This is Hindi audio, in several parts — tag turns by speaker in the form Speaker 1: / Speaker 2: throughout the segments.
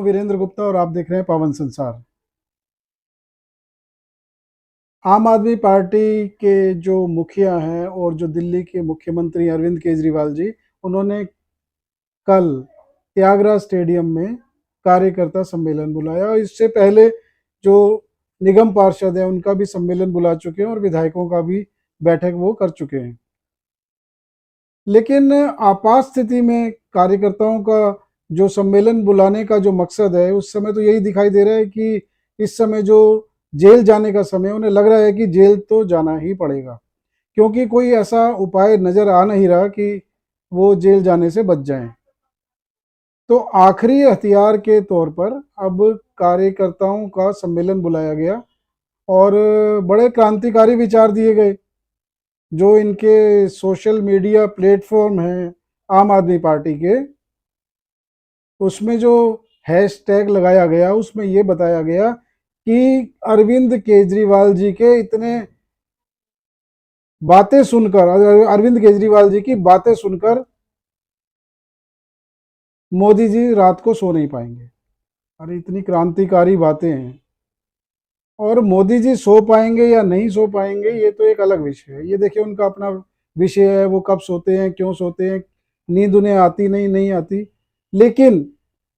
Speaker 1: हूं वीरेंद्र गुप्ता और आप देख रहे हैं पावन संसार। आम आदमी पार्टी के जो मुखिया हैं और जो दिल्ली के मुख्यमंत्री अरविंद केजरीवाल जी, उन्होंने कल त्यागराज स्टेडियम में कार्यकर्ता सम्मेलन बुलाया और इससे पहले जो निगम पार्षद हैं उनका भी सम्मेलन बुला चुके हैं और विधायकों का भी बैठक वो कर चुके हैं। लेकिन आपात स्थिति में कार्यकर्ताओं का जो सम्मेलन बुलाने का जो मकसद है, उस समय तो यही दिखाई दे रहा है कि इस समय जो जेल जाने का समय, उन्हें लग रहा है कि जेल तो जाना ही पड़ेगा, क्योंकि कोई ऐसा उपाय नजर आ नहीं रहा कि वो जेल जाने से बच जाएं। तो आखिरी हथियार के तौर पर अब कार्यकर्ताओं का सम्मेलन बुलाया गया और बड़े क्रांतिकारी विचार दिए गए। जो इनके सोशल मीडिया प्लेटफॉर्म हैं आम आदमी पार्टी के, उसमें जो हैशटैग लगाया गया, उसमें ये बताया गया कि अरविंद केजरीवाल जी के इतने बातें सुनकर, अरविंद केजरीवाल जी की बातें सुनकर मोदी जी रात को सो नहीं पाएंगे। अरे इतनी क्रांतिकारी बातें हैं, और मोदी जी सो पाएंगे या नहीं सो पाएंगे ये तो एक अलग विषय है। ये देखिए उनका अपना विषय है, वो कब सोते हैं, क्यों सोते हैं, नींद उन्हें आती नहीं आती। लेकिन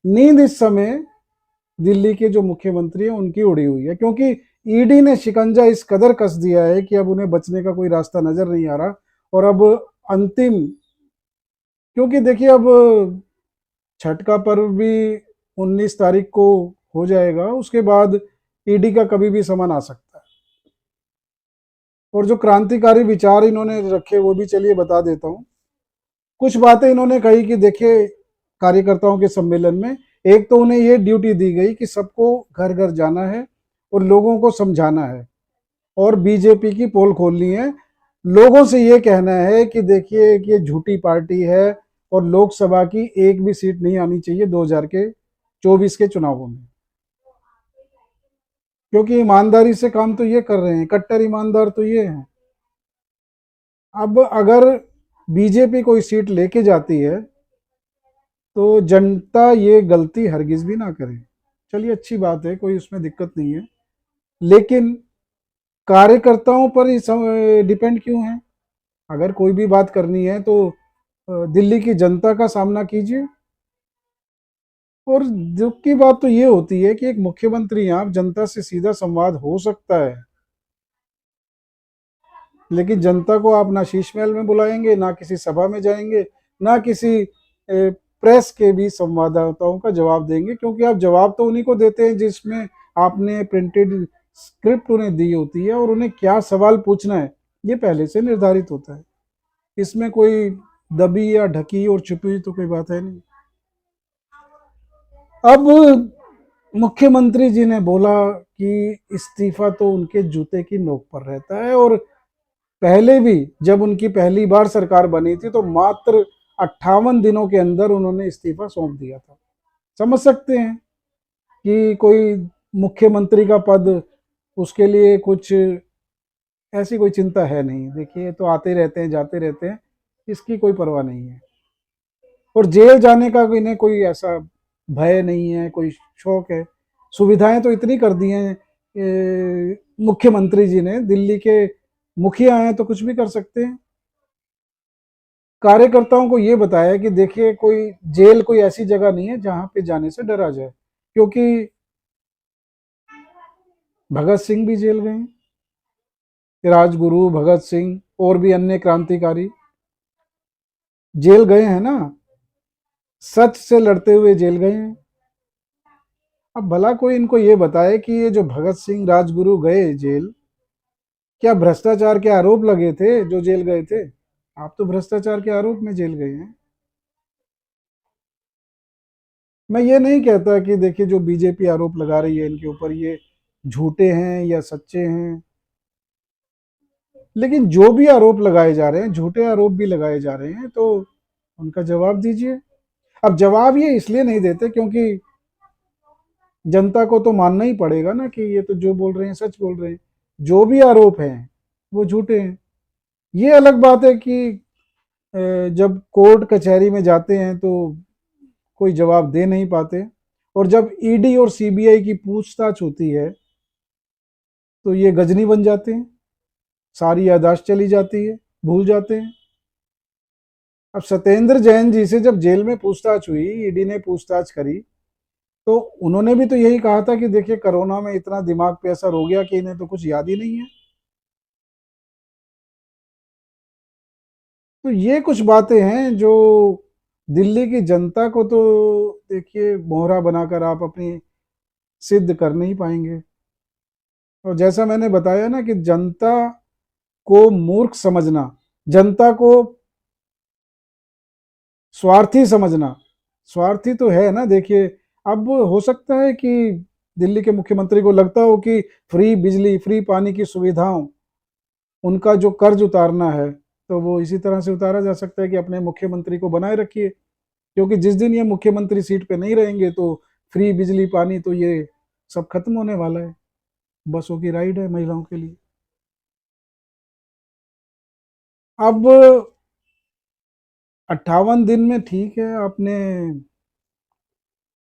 Speaker 1: नींद इस समय दिल्ली के जो मुख्यमंत्री हैं उनकी उड़ी हुई है, क्योंकि ईडी ने शिकंजा इस कदर कस दिया है कि अब उन्हें बचने का कोई रास्ता नजर नहीं आ रहा। और अब अंतिम, क्योंकि देखिए अब छठ का पर्व भी 19 तारीख को हो जाएगा, उसके बाद ईडी का कभी भी समन आ सकता है। और जो क्रांतिकारी विचार इन्होंने रखे वो भी चलिए बता देता हूँ। कुछ बातें इन्होंने कही कि देखिए कार्यकर्ताओं के सम्मेलन में, एक तो उन्हें ये ड्यूटी दी गई कि सबको घर घर जाना है और लोगों को समझाना है और बीजेपी की पोल खोलनी है। लोगों से ये कहना है कि देखिए कि ये झूठी पार्टी है और लोकसभा की एक भी सीट नहीं आनी चाहिए 2024 के चुनावों में, क्योंकि ईमानदारी से काम तो ये कर रहे हैं, कट्टर ईमानदार तो ये हैं। अब अगर बीजेपी कोई सीट लेके जाती है तो जनता ये गलती हरगिज भी ना करे। चलिए अच्छी बात है, कोई उसमें दिक्कत नहीं है, लेकिन कार्यकर्ताओं पर ही डिपेंड क्यों है? अगर कोई भी बात करनी है तो दिल्ली की जनता का सामना कीजिए। और दुख की बात तो ये होती है कि एक मुख्यमंत्री, आप जनता से सीधा संवाद हो सकता है, लेकिन जनता को आप ना शीश महल में बुलाएंगे, ना किसी सभा में जाएंगे, ना किसी प्रेस के भी संवाददाताओं का जवाब देंगे, क्योंकि आप जवाब तो उन्हीं को देते हैं जिसमें आपने प्रिंटेड स्क्रिप्ट उन्हें दी होती है और उन्हें क्या सवाल पूछना है ये पहले से निर्धारित होता है। इसमें कोई दबी या ढकी और छुपी हुई तो कोई बात है नहीं। अब मुख्यमंत्री जी ने बोला कि इस्तीफा तो उनके जूते की नोक पर रहता है, और पहले भी जब उनकी पहली बार सरकार बनी थी तो मात्र 58 दिनों के अंदर उन्होंने इस्तीफा सौंप दिया था। समझ सकते हैं कि कोई मुख्यमंत्री का पद, उसके लिए कुछ ऐसी कोई चिंता है नहीं। देखिए तो आते रहते हैं, जाते रहते हैं, इसकी कोई परवाह नहीं है। और जेल जाने का इन्हें कोई ऐसा भय नहीं है, कोई शौक है। सुविधाएं तो इतनी कर दी हैं मुख्यमंत्री जी ने, दिल्ली के मुखिया हैं तो कुछ भी कर सकते हैं। कार्यकर्ताओं को ये बताया कि देखिए कोई जेल कोई ऐसी जगह नहीं है जहां पे जाने से डरा जाए, क्योंकि भगत सिंह भी जेल गए, राजगुरु भगत सिंह और भी अन्य क्रांतिकारी जेल गए हैं ना, सच से लड़ते हुए जेल गए हैं। अब भला कोई इनको ये बताए कि ये जो भगत सिंह राजगुरु गए जेल, क्या भ्रष्टाचार के आरोप लगे थे जो जेल गए थे? आप तो भ्रष्टाचार के आरोप में जेल गए हैं। मैं ये नहीं कहता कि देखिए जो बीजेपी आरोप लगा रही है इनके ऊपर, ये झूठे हैं या सच्चे हैं, लेकिन जो भी आरोप लगाए जा रहे हैं, झूठे आरोप भी लगाए जा रहे हैं, तो उनका जवाब दीजिए। अब जवाब ये इसलिए नहीं देते क्योंकि जनता को तो मानना ही पड़ेगा ना कि ये तो जो बोल रहे हैं सच बोल रहे हैं, जो भी आरोप हैं वो झूठे हैं। ये अलग बात है कि जब कोर्ट कचहरी में जाते हैं तो कोई जवाब दे नहीं पाते, और जब ईडी और सीबीआई की पूछताछ होती है तो ये गजनी बन जाते हैं, सारी याददाश्त चली जाती है, भूल जाते हैं। अब सत्येंद्र जैन जी से जब जेल में पूछताछ हुई, ईडी ने पूछताछ करी, तो उन्होंने भी तो यही कहा था कि देखिए कोरोना में इतना दिमाग पे असर हो गया कि इन्हें तो कुछ याद ही नहीं है। तो ये कुछ बातें हैं जो दिल्ली की जनता को तो देखिए मोहरा बनाकर आप अपनी सिद्ध कर नहीं पाएंगे। और जैसा मैंने बताया ना कि जनता को मूर्ख समझना, जनता को स्वार्थी समझना, स्वार्थी तो है ना। देखिए अब हो सकता है कि दिल्ली के मुख्यमंत्री को लगता हो कि फ्री बिजली, फ्री पानी की सुविधाओं, उनका जो कर्ज उतारना है तो वो इसी तरह से उतारा जा सकता है कि अपने मुख्यमंत्री को बनाए रखिए, क्योंकि जिस दिन ये मुख्यमंत्री सीट पे नहीं रहेंगे तो फ्री बिजली पानी तो ये सब खत्म होने वाला है। बसों की राइड है महिलाओं के लिए। अब 58 दिन में ठीक है, आपने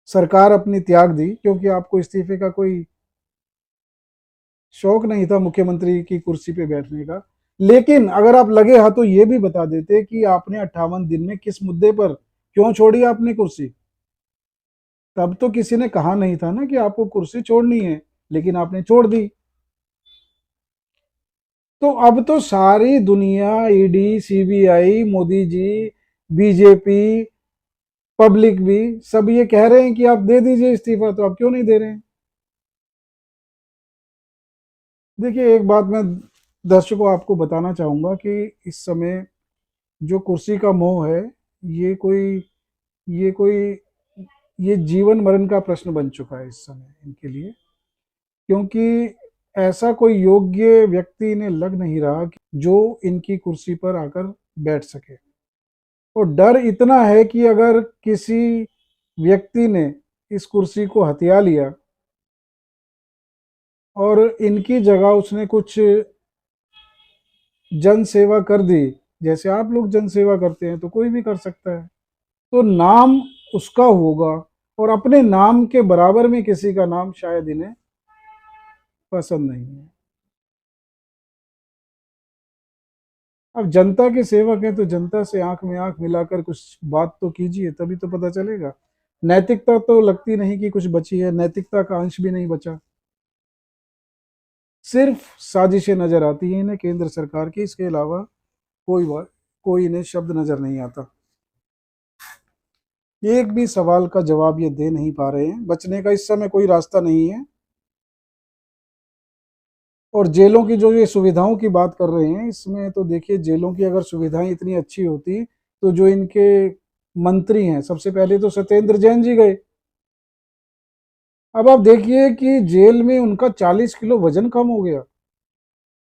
Speaker 1: सरकार अपनी त्याग दी क्योंकि आपको इस्तीफे का कोई शौक नहीं था मुख्यमंत्री की कुर्सी पे बैठने का। लेकिन अगर आप लगे हाथों ये भी बता देते कि आपने 58 दिन में किस मुद्दे पर क्यों छोड़ी आपने कुर्सी, तब तो किसी ने कहा नहीं था ना कि आपको कुर्सी छोड़नी है, लेकिन आपने छोड़ दी। तो अब तो सारी दुनिया, ED, CBI, Modi ji, BJP, public भी सब ये कह रहे हैं कि आप दे दीजिए इस्तीफा, तो आप क्यों नहीं दे रहे हैं? देखिए एक बात मैं दर्शकों आपको बताना चाहूंगा कि इस समय जो कुर्सी का मोह है, ये कोई ये कोई ये जीवन मरण का प्रश्न बन चुका है इस समय इनके लिए, क्योंकि ऐसा कोई योग्य व्यक्ति इन्हें लग नहीं रहा कि जो इनकी कुर्सी पर आकर बैठ सके। और डर इतना है कि अगर किसी व्यक्ति ने इस कुर्सी को हथिया लिया और इनकी जगह उसने कुछ जन सेवा कर दी, जैसे आप लोग जन सेवा करते हैं, तो कोई भी कर सकता है, तो नाम उसका होगा और अपने नाम के बराबर में किसी का नाम शायद इन्हें पसंद नहीं है। अब जनता के सेवक हैं तो जनता से आंख में आंख मिलाकर कुछ बात तो कीजिए, तभी तो पता चलेगा। नैतिकता तो लगती नहीं कि कुछ बची है, नैतिकता का अंश भी नहीं बचा। सिर्फ साजिशें नजर आती हैं इन्हें केंद्र सरकार की, इसके अलावा कोई इन्हें शब्द नजर नहीं आता। एक भी सवाल का जवाब ये दे नहीं पा रहे हैं, बचने का इस समय कोई रास्ता नहीं है। और जेलों की जो ये सुविधाओं की बात कर रहे हैं, इसमें तो देखिए जेलों की अगर सुविधाएं इतनी अच्छी होती तो जो इनके मंत्री हैं, सबसे पहले तो सत्येंद्र जैन जी गए। अब आप देखिए कि जेल में उनका 40 किलो वजन कम हो गया।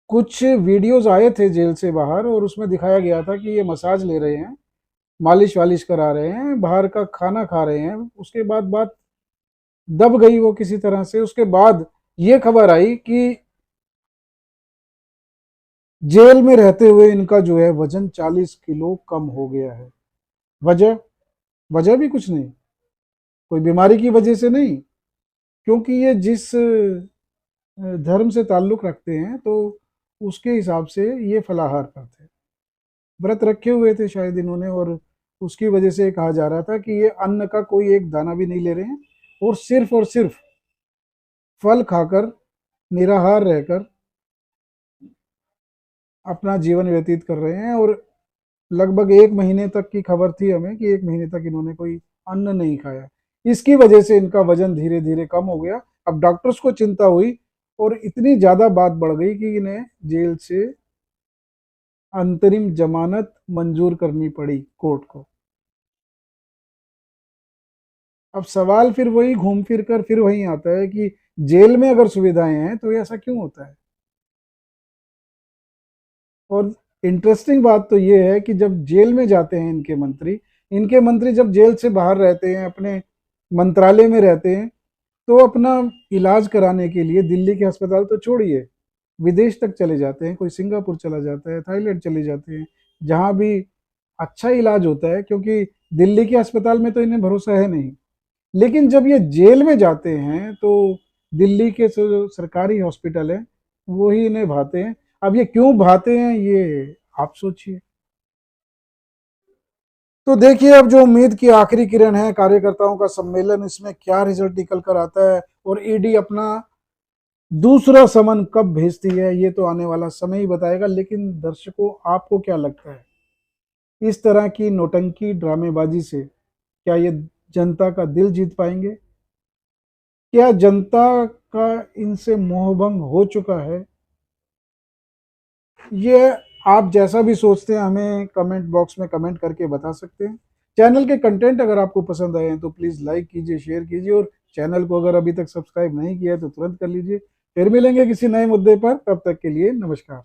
Speaker 1: कुछ वीडियोस आए थे जेल से बाहर और उसमें दिखाया गया था कि ये मसाज ले रहे हैं, मालिश वालिश करा रहे हैं, बाहर का खाना खा रहे हैं। उसके बाद बात दब गई वो किसी तरह से। उसके बाद ये खबर आई कि जेल में रहते हुए इनका जो है वजन 40 किलो कम हो गया है। वजह वजह भी कुछ नहीं, कोई बीमारी की वजह से नहीं, क्योंकि ये जिस धर्म से ताल्लुक रखते हैं तो उसके हिसाब से ये फलाहार करते हैं, व्रत रखे हुए थे शायद इन्होंने, और उसकी वजह से कहा जा रहा था कि ये अन्न का कोई एक दाना भी नहीं ले रहे हैं और सिर्फ फल खाकर, निराहार रहकर अपना जीवन व्यतीत कर रहे हैं। और लगभग 1 महीने तक की खबर थी हमें कि 1 महीने तक इन्होंने कोई अन्न नहीं खाया। इसकी वजह से इनका वजन धीरे धीरे कम हो गया। अब डॉक्टर्स को चिंता हुई और इतनी ज्यादा बात बढ़ गई कि इन्हें जेल से अंतरिम जमानत मंजूर करनी पड़ी कोर्ट को। अब सवाल फिर वही घूम फिर कर फिर वही आता है कि जेल में अगर सुविधाएं हैं तो ऐसा क्यों होता है। और इंटरेस्टिंग बात तो ये है कि जब जेल में जाते हैं इनके मंत्री जब जेल से बाहर रहते हैं, अपने मंत्रालय में रहते हैं, तो अपना इलाज कराने के लिए दिल्ली के अस्पताल तो छोड़िए, विदेश तक चले जाते हैं। कोई सिंगापुर चला जाता है, थाईलैंड चले जाते हैं, जहाँ भी अच्छा इलाज होता है, क्योंकि दिल्ली के अस्पताल में तो इन्हें भरोसा है नहीं। लेकिन जब ये जेल में जाते हैं तो दिल्ली के जो सरकारी हॉस्पिटल है वो ही इन्हें भाते हैं। अब ये क्यों भाते हैं ये आप सोचिए। तो देखिए अब जो उम्मीद की आखिरी किरण है कार्यकर्ताओं का सम्मेलन, इसमें क्या रिजल्ट निकल कर आता है और ईडी अपना दूसरा समन कब भेजती है ये तो आने वाला समय ही बताएगा। लेकिन दर्शकों आपको क्या लगता है, इस तरह की नौटंकी ड्रामेबाजी से क्या ये जनता का दिल जीत पाएंगे? क्या जनता का इनसे मोहभंग हो चुका है? ये आप जैसा भी सोचते हैं हमें कमेंट बॉक्स में कमेंट करके बता सकते हैं। चैनल के कंटेंट अगर आपको पसंद आए हैं तो प्लीज़ लाइक कीजिए, शेयर कीजिए और चैनल को अगर अभी तक सब्सक्राइब नहीं किया है तो तुरंत कर लीजिए। फिर मिलेंगे किसी नए मुद्दे पर, तब तक के लिए नमस्कार।